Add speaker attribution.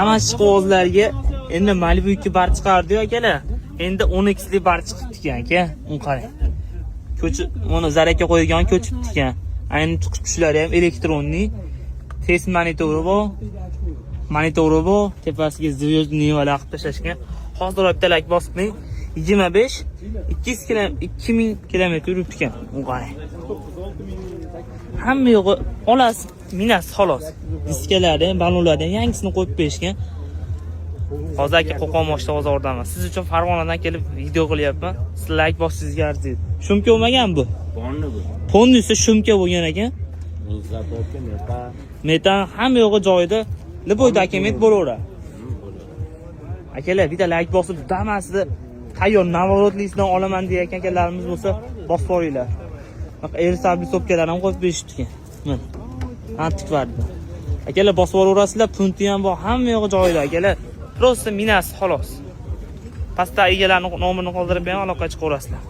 Speaker 1: Damashq qog'ozlariga endi Malibu 2 bar chiqardi akalar. Endi 10x li bar chiqibdi ekan aka. Uni qarang. Ko'chib, mana zarakka qo'ygan ko'chibdi ekan. Ayni chiqish tushlari ham elektronli. Test monitori bor. Monitori bor. Tepasiga zvyozny nimalar qilib tashlashgan. Hozir bitta like bosibning 25 2000 kilometr yuribdi ekan. Uni qarang. Hamma yo'g'i olasiz, minasiz xolos. Diskalarni, balonlarni yangisini qo'yib berishgan. Hozir aka Qo'qon moshta bozoridaman. Siz uchun Farg'onadan kelib video qilyapman. Siz like bosishingizga arziydi. Shumka bo'lmagan bu.
Speaker 2: Ponni bu.
Speaker 1: Ponni esa shumka bo'lgan ekan. Metan hamma yo'g'i joyida. Liboyda akamet bo'laveradi. Akalar, bitta like bosib, damasida tayyor navorotlikdan olaman degan akalarimiz bo'lsa, bosib qo'yinglar. Bak, ersabli sopkalarni ham qo'yib berishdi ekan. Mana. Antik vardi. Akalar, bosib olaverasizlar, punti ham bor, hamma yo'g'i joyida akalar. Prosta minas xolos. Pastda egalarning nomerini qoldirib ham aloqaga chiqaverasizlar.